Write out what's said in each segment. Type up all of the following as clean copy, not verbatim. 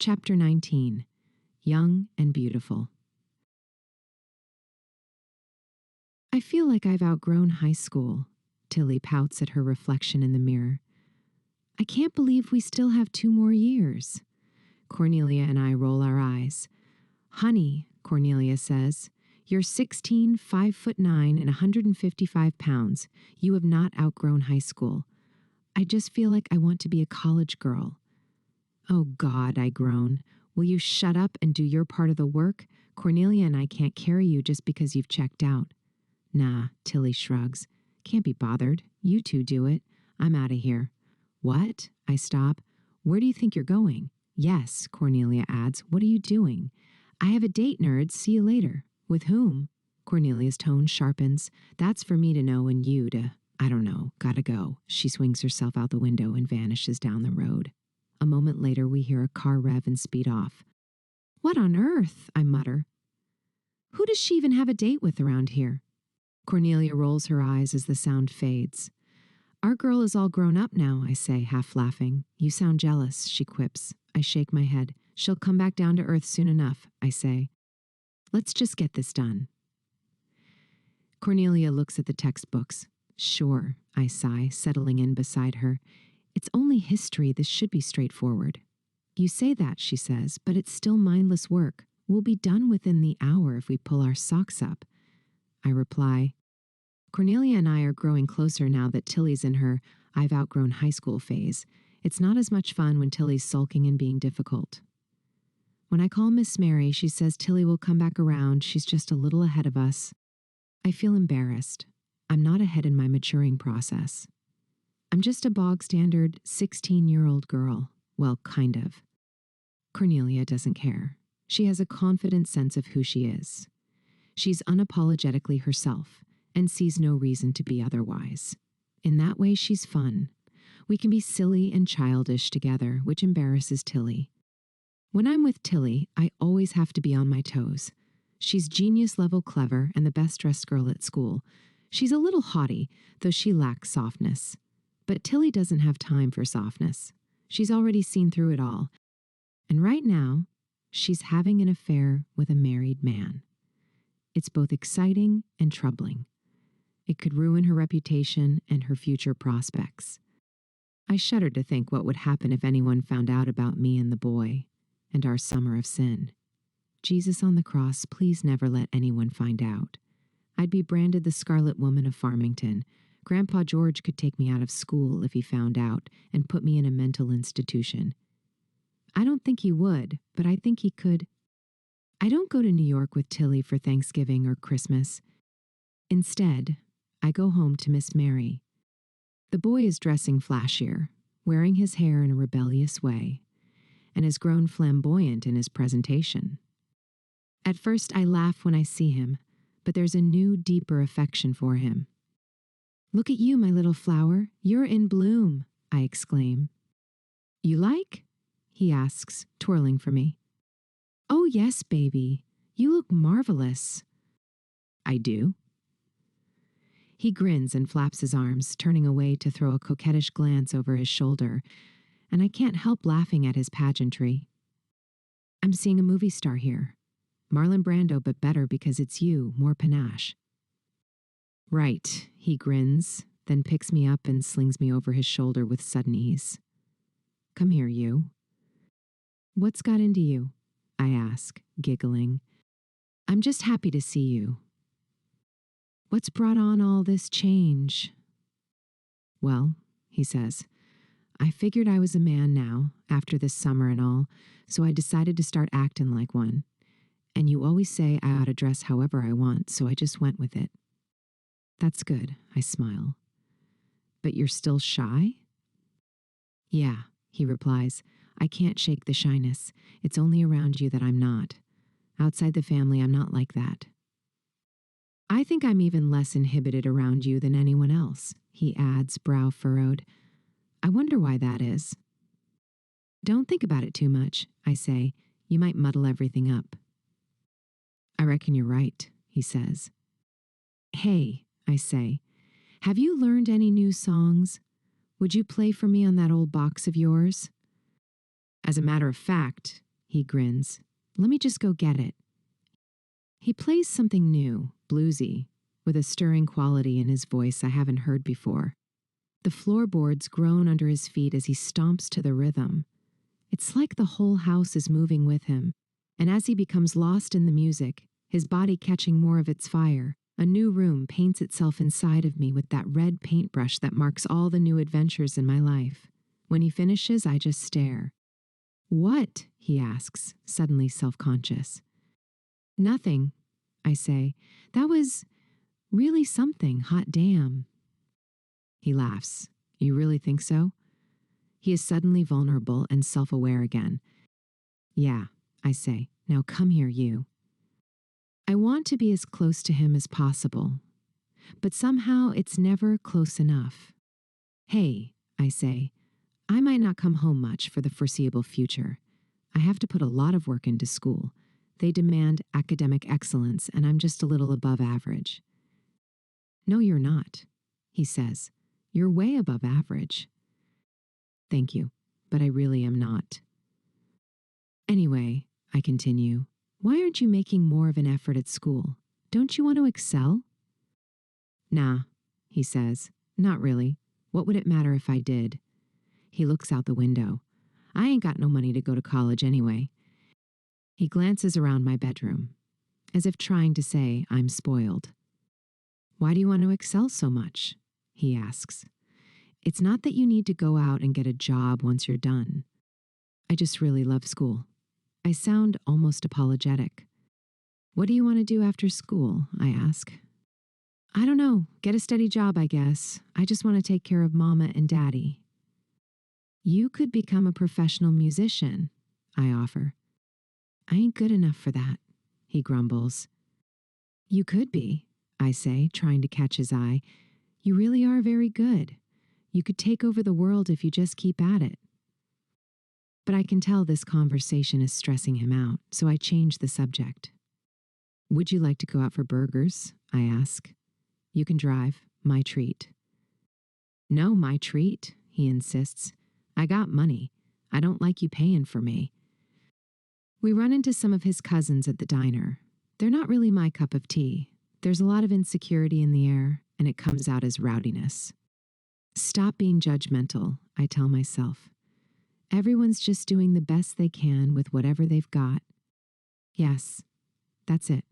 Chapter 19. Young and Beautiful. I feel like I've outgrown high school. Tilly pouts at her reflection in the mirror. I can't believe we still have 2 more years. Cornelia and I roll our eyes. Honey, Cornelia says, you're 16, 5'9", and 155 pounds. You have not outgrown high school. I just feel like I want to be a college girl. Oh God, I groan. Will you shut up and do your part of the work? Cornelia and I can't carry you just because you've checked out. Nah, Tilly shrugs. Can't be bothered. You two do it. I'm out of here. What? I stop. Where do you think you're going? Yes, Cornelia adds. What are you doing? I have a date, nerds. See you later. With whom? Cornelia's tone sharpens. That's for me to know and you to, I don't know, gotta go. She swings herself out the window and vanishes down the road. A moment later, we hear a car rev and speed off. What on earth? I mutter. Who does she even have a date with around here? Cornelia rolls her eyes as the sound fades. Our girl is all grown up now, I say, half laughing. You sound jealous, she quips. I shake my head. She'll come back down to earth soon enough, I say. Let's just get this done. Cornelia looks at the textbooks. Sure, I sigh, settling in beside her. It's only history. This should be straightforward. You say that, she says, but it's still mindless work. We'll be done within the hour if we pull our socks up. I reply, Cornelia and I are growing closer now that Tilly's in her I've outgrown high school phase. It's not as much fun when Tilly's sulking and being difficult. When I call Miss Mary, she says Tilly will come back around. She's just a little ahead of us. I feel embarrassed. I'm not ahead in my maturing process. I'm just a bog-standard 16-year-old girl. Well, kind of. Cornelia doesn't care. She has a confident sense of who she is. She's unapologetically herself and sees no reason to be otherwise. In that way, she's fun. We can be silly and childish together, which embarrasses Tilly. When I'm with Tilly, I always have to be on my toes. She's genius-level clever and the best-dressed girl at school. She's a little haughty, though she lacks softness. But Tilly doesn't have time for softness. She's already seen through it all. And right now, she's having an affair with a married man. It's both exciting and troubling. It could ruin her reputation and her future prospects. I shudder to think what would happen if anyone found out about me and the boy, and our summer of sin. Jesus on the cross, please never let anyone find out. I'd be branded the Scarlet Woman of Farmington. Grandpa George could take me out of school if he found out and put me in a mental institution. I don't think he would, but I think he could. I don't go to New York with Tilly for Thanksgiving or Christmas. Instead, I go home to Miss Mary. The boy is dressing flashier, wearing his hair in a rebellious way, and has grown flamboyant in his presentation. At first, I laugh when I see him, but there's a new, deeper affection for him. Look at you, my little flower. You're in bloom, I exclaim. You like? He asks, twirling for me. Oh, yes, baby. You look marvelous. I do. He grins and flaps his arms, turning away to throw a coquettish glance over his shoulder, and I can't help laughing at his pageantry. I'm seeing a movie star here. Marlon Brando, but better because it's you, more panache. Right, he grins, then picks me up and slings me over his shoulder with sudden ease. Come here, you. What's got into you? I ask, giggling. I'm just happy to see you. What's brought on all this change? Well, he says, I figured I was a man now, after this summer and all, so I decided to start acting like one. And you always say I ought to dress however I want, so I just went with it. That's good, I smile. But you're still shy? Yeah, he replies. I can't shake the shyness. It's only around you that I'm not. Outside the family, I'm not like that. I think I'm even less inhibited around you than anyone else, he adds, brow furrowed. I wonder why that is. Don't think about it too much, I say. You might muddle everything up. I reckon you're right, he says. Hey, I say, have you learned any new songs? Would you play for me on that old box of yours? As a matter of fact, he grins. Let me just go get it. He plays something new, bluesy, with a stirring quality in his voice I haven't heard before. The floorboards groan under his feet as he stomps to the rhythm. It's like the whole house is moving with him, and as he becomes lost in the music, his body catching more of its fire, a new room paints itself inside of me with that red paintbrush that marks all the new adventures in my life. When he finishes, I just stare. What? He asks, suddenly self-conscious. Nothing, I say. That was really something, hot damn. He laughs. You really think so? He is suddenly vulnerable and self-aware again. Yeah, I say. Now come here, you. I want to be as close to him as possible, but somehow it's never close enough. Hey, I say, I might not come home much for the foreseeable future. I have to put a lot of work into school. They demand academic excellence, and I'm just a little above average. No, you're not, he says. You're way above average. Thank you, but I really am not. Anyway, I continue, why aren't you making more of an effort at school? Don't you want to excel? Nah, he says, not really. What would it matter if I did? He looks out the window. I ain't got no money to go to college anyway. He glances around my bedroom, as if trying to say I'm spoiled. Why do you want to excel so much? He asks. It's not that you need to go out and get a job once you're done. I just really love school. I sound almost apologetic. What do you want to do after school? I ask. I don't know. Get a steady job, I guess. I just want to take care of Mama and Daddy. You could become a professional musician, I offer. I ain't good enough for that, he grumbles. You could be, I say, trying to catch his eye. You really are very good. You could take over the world if you just keep at it. But I can tell this conversation is stressing him out, so I change the subject. Would you like to go out for burgers? I ask. You can drive. My treat. No, my treat, he insists. I got money. I don't like you paying for me. We run into some of his cousins at the diner. They're not really my cup of tea. There's a lot of insecurity in the air, and it comes out as rowdiness. Stop being judgmental, I tell myself. Everyone's just doing the best they can with whatever they've got. Yes, that's it.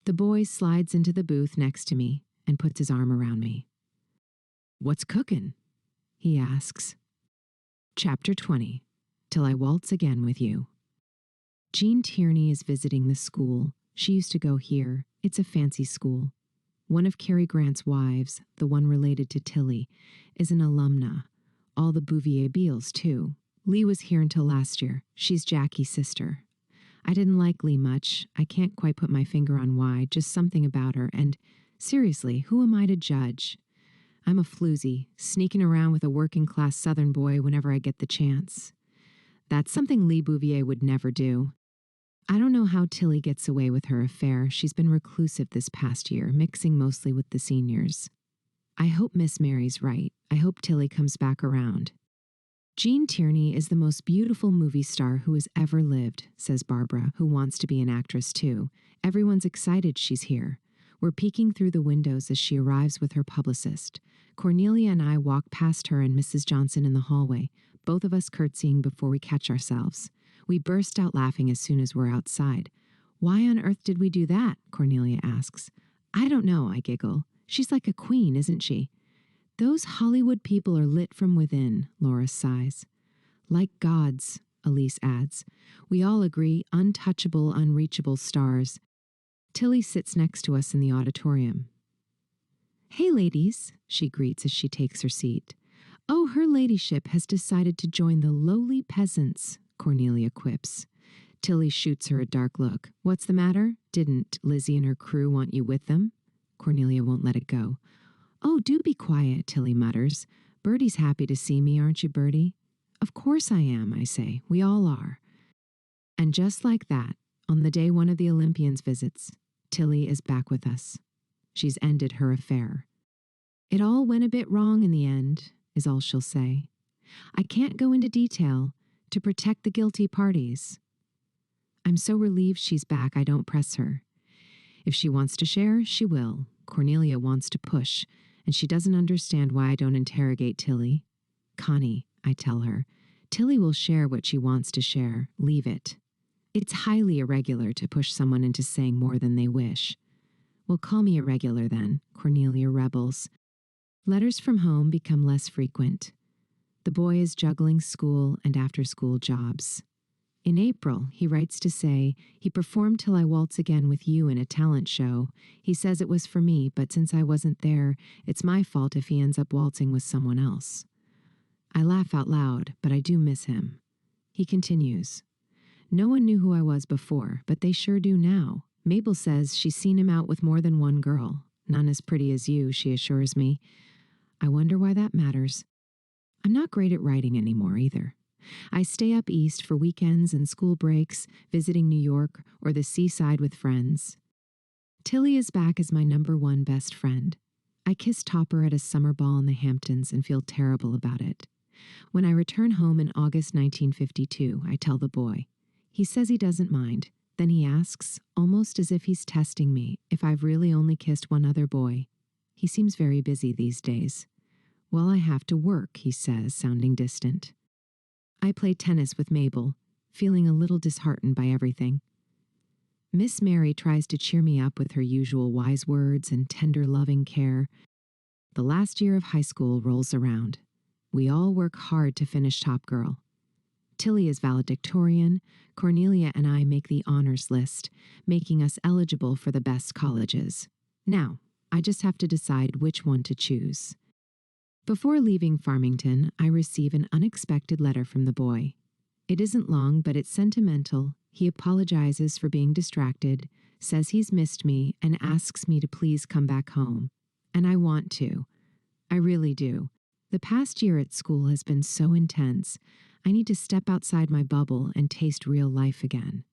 The boy slides into the booth next to me and puts his arm around me. What's cookin'? He asks. Chapter 20, Till I Waltz Again with You. Jean Tierney is visiting the school. She used to go here. It's a fancy school. One of Cary Grant's wives, the one related to Tilly, is an alumna. All the Bouvier Beals, too. Lee was here until last year. She's Jackie's sister. I didn't like Lee much. I can't quite put my finger on why, just something about her, and seriously, who am I to judge? I'm a floozy, sneaking around with a working-class Southern boy whenever I get the chance. That's something Lee Bouvier would never do. I don't know how Tilly gets away with her affair. She's been reclusive this past year, mixing mostly with the seniors. I hope Miss Mary's right. I hope Tilly comes back around. Jean Tierney is the most beautiful movie star who has ever lived, says Barbara, who wants to be an actress too. Everyone's excited she's here. We're peeking through the windows as she arrives with her publicist. Cornelia and I walk past her and Mrs. Johnson in the hallway, both of us curtsying before we catch ourselves. We burst out laughing as soon as we're outside. Why on earth did we do that? Cornelia asks. I don't know, I giggle. She's like a queen, isn't she? Those Hollywood people are lit from within, Laura sighs. Like gods, Elise adds. We all agree, untouchable, unreachable stars. Tilly sits next to us in the auditorium. Hey, ladies, she greets as she takes her seat. Oh, her ladyship has decided to join the lowly peasants, Cornelia quips. Tilly shoots her a dark look. What's the matter? Didn't Lizzie and her crew want you with them? Cornelia won't let it go. Oh, do be quiet, Tilly mutters. Birdie's happy to see me, aren't you, Birdie? Of course I am, I say. We all are. And just like that, on the day one of the Olympians visits, Tilly is back with us. She's ended her affair. It all went a bit wrong in the end, is all she'll say. I can't go into detail to protect the guilty parties, I'm so relieved she's back I don't press her. If she wants to share, she will. Cornelia wants to push, and she doesn't understand why I don't interrogate Tilly. Connie, I tell her, Tilly will share what she wants to share. Leave it. It's highly irregular to push someone into saying more than they wish. Well, call me irregular then, Cornelia rebels. Letters from home become less frequent. The boy is juggling school and after-school jobs. In April, he writes to say, he performed Till I Waltz Again with you in a talent show. He says it was for me, but since I wasn't there, it's my fault if he ends up waltzing with someone else. I laugh out loud, but I do miss him. He continues, no one knew who I was before, but they sure do now. Mabel says she's seen him out with more than one girl. None as pretty as you, she assures me. I wonder why that matters. I'm not great at writing anymore either. I stay up east for weekends and school breaks, visiting New York or the seaside with friends. Tilly is back as my #1 best friend. I kiss Topper at a summer ball in the Hamptons and feel terrible about it. When I return home in August 1952, I tell the boy. He says he doesn't mind. Then he asks, almost as if he's testing me, if I've really only kissed one other boy. He seems very busy these days. Well, I have to work, he says, sounding distant. I play tennis with Mabel, feeling a little disheartened by everything. Miss Mary tries to cheer me up with her usual wise words and tender, loving care. The last year of high school rolls around. We all work hard to finish top girl. Tilly is valedictorian. Cornelia and I make the honors list, making us eligible for the best colleges. Now, I just have to decide which one to choose. Before leaving Farmington, I receive an unexpected letter from the boy. It isn't long, but it's sentimental. He apologizes for being distracted, says he's missed me, and asks me to please come back home. And I want to. I really do. The past year at school has been so intense. I need to step outside my bubble and taste real life again.